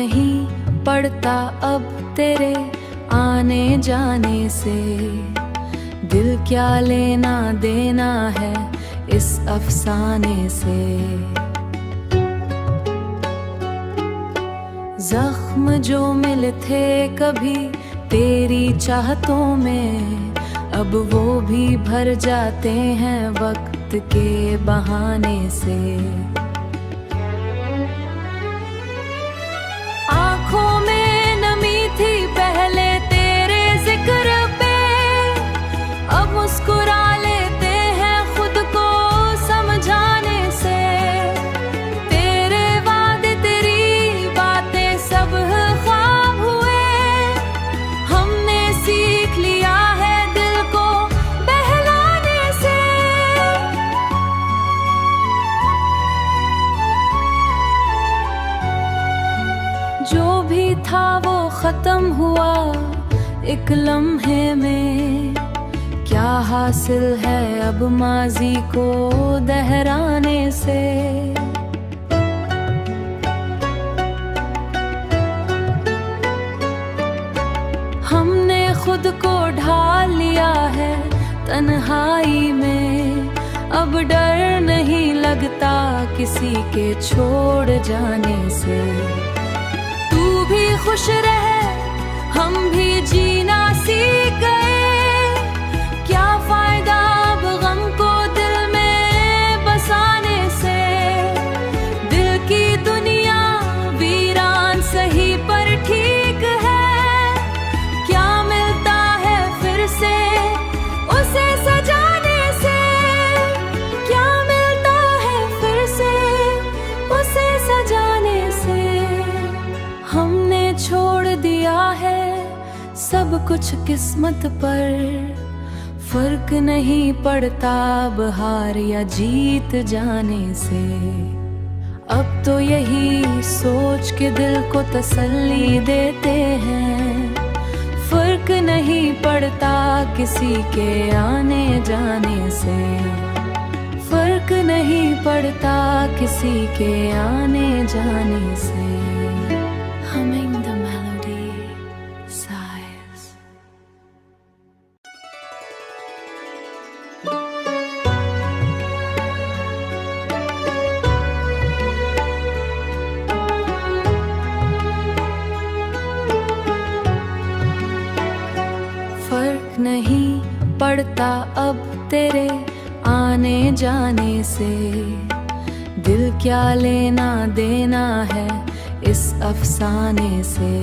नहीं पड़ता अब तेरे आने जाने से। दिल क्या लेना देना है इस अफसाने से। जख्म जो मिले थे कभी तेरी चाहतों में, अब वो भी भर जाते हैं वक्त के बहाने से। आँखों में नमी थी पहले तेरे जिक्र पे, अब मुस्कुरा लेते हैं खुद को समझाने से। तेरे वादे तेरी बातें सब ख्वाब हुए, हमने सीख लिया है दिल को बहलाने से। जो भी था वो खत्म हुआ एक लम्हे में, क्या हासिल है अब माजी को दोहराने से। हमने खुद को ढाल लिया है तन्हाई में, अब डर नहीं लगता किसी के छोड़ जाने से। तू भी खुश रहे हम भी जीना सीख गए, क्या फायदा अब गम को दिल में बसाने से। दिल की दुनिया वीरान सही पर ठीक है, क्या मिलता है फिर से उसे सजाने से। क्या मिलता है फिर से उसे सजाने से। हमने छोड़ दिया है सब कुछ किस्मत पर, फर्क नहीं पड़ता अब हार या जीत जाने से। अब तो यही सोच के दिल को तसल्ली देते हैं, फर्क नहीं पड़ता किसी के आने जाने से। फर्क नहीं पड़ता किसी के आने जाने से। Humming the melody, sighs. फर्क नहीं पड़ता अब तेरे आने जाने से। दिल क्या लेना देना है इस अफसाने से।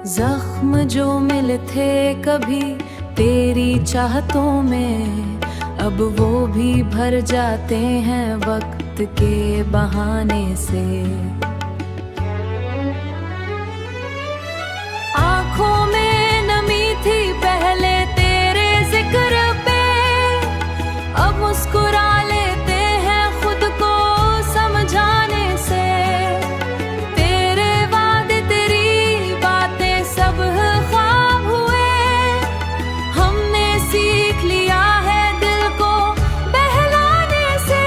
जख्म जो मिले थे कभी तेरी चाहतों में, अब वो भी भर जाते हैं वक्त के बहाने से। आँखों में नमी थी पहले तेरे जिक्र पे, अब मुस्कुरा लेते हैं खुद को समझाने से। तेरे वादे तेरी बातें सब ख्वाब हुए, हमने सीख लिया है दिल को बहलाने से।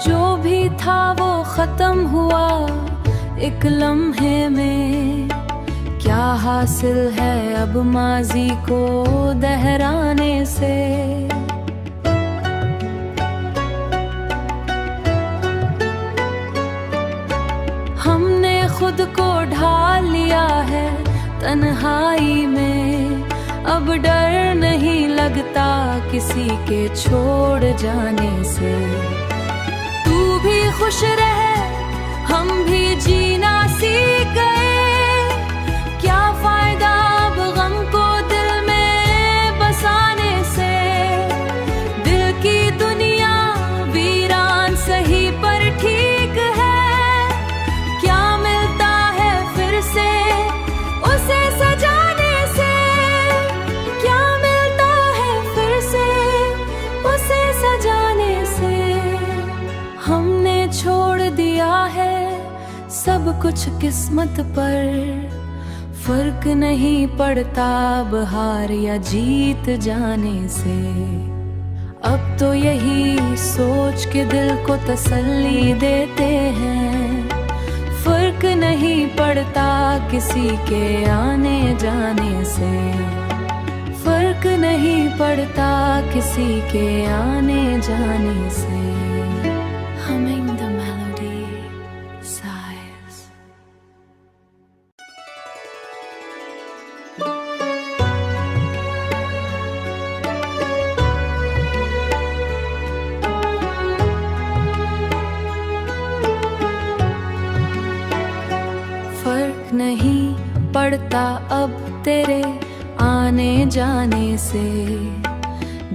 जो भी था वो खत्म हुआ एक लम्हे में, क्या हासिल है अब माजी को दोहराने से। हमने खुद को ढाल लिया है तन्हाई में, अब डर नहीं लगता किसी के छोड़ जाने से। तू भी खुश रहे हम भी जीना सीख गए, क्या फायदा अब गम को दिल में बसाने से। दिल की दुनिया वीरान सही पर ठीक है, क्या मिलता है फिर से उसे सजाने से। क्या मिलता है फिर से उसे सजाने से। हमने छोड़ दिया है सब कुछ किस्मत पर, फर्क नहीं पड़ता अब हार या जीत जाने से। अब तो यही सोच के दिल को तसल्ली देते हैं, फर्क नहीं पड़ता किसी के आने जाने से। फर्क नहीं पड़ता किसी के आने जाने से। Humming the melody, sighs. फर्क नहीं पड़ता अब तेरे आने जाने से।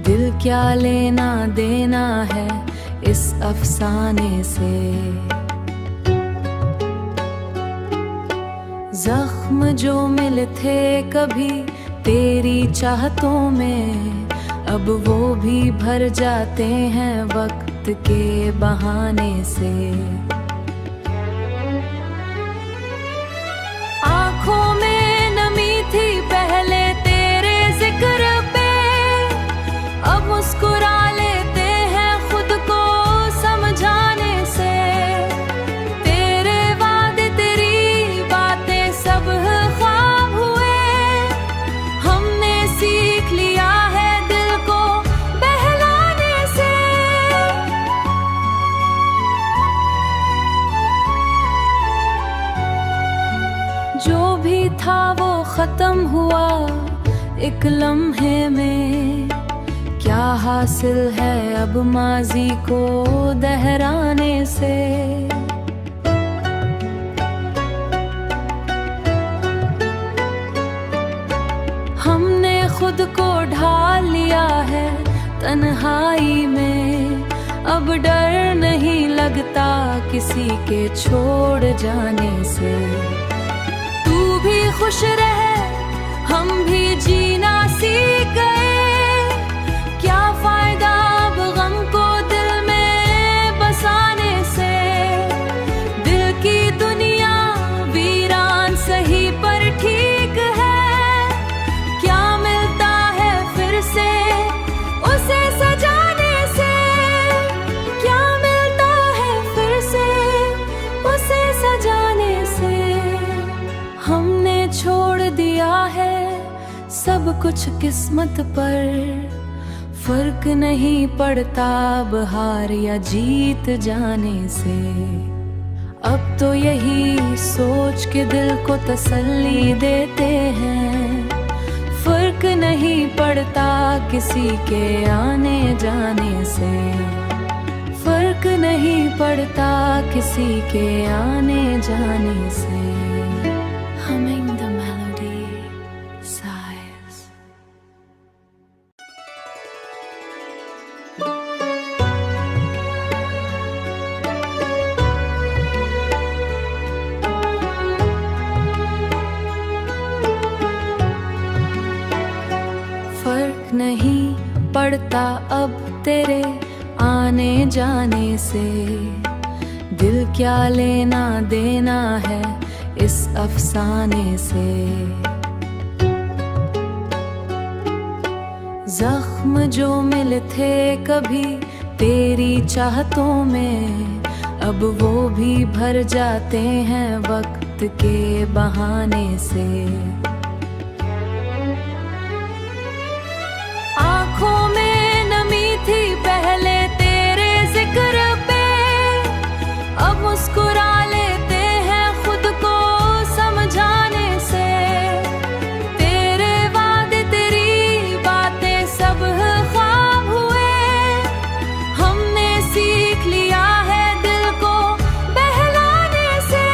दिल क्या लेना देना है इस अफसाने से। जख्म जो मिले थे कभी तेरी चाहतों में, अब वो भी भर जाते हैं वक्त के बहाने से। आँखों में नमी थी पहले तेरे जिक्र पे, अब मुस्कुरा लेते हैं खुद को समझाने से। तेरे वादे तेरी बातें सब ख्वाब हुए, हमने सीख लिया है दिल को बहलाने से। जो भी था वो खत्म हुआ एक लम्हे में, क्या हासिल है अब माजी को दहराने से। हमने खुद को ढाल लिया है तन्हाई में, अब डर नहीं लगता किसी के छोड़ जाने से। तू भी खुश रहे हम भी जीना सीख गए, क्या फायदा अब गम को दिल में बसाने से। दिल की दुनिया वीरान सही पर ठीक है, क्या मिलता है फिर से उसे सजाने से। क्या मिलता है फिर से उसे सजाने से। हमने छोड़ दिया है सब कुछ किस्मत पर, फर्क नहीं पड़ता अब हार या जीत जाने से। अब तो यही सोच के दिल को तसल्ली देते हैं, फर्क नहीं पड़ता किसी के आने जाने से। फर्क नहीं पड़ता किसी के आने जाने से। Humming the melody, sighs. फर्क नहीं पड़ता अब तेरे आने जाने से। दिल क्या लेना देना है इस अफसाने से। जख्म जो मिले थे कभी तेरी चाहतों में, अब वो भी भर जाते हैं वक्त के बहाने से। आँखों में नमी थी पहले तेरे जिक्र पे, अब मुस्कुरा लेते हैं खुद को समझाने से। तेरे वादे तेरी बातें सब ख्वाब हुए, हमने सीख लिया है दिल को बहलाने से।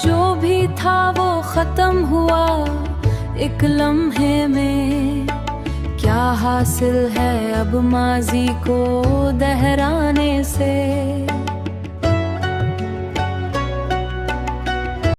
जो भी था वो खत्म हुआ एक लम्हे में, क्या हासिल है अब माजी को दहराने से।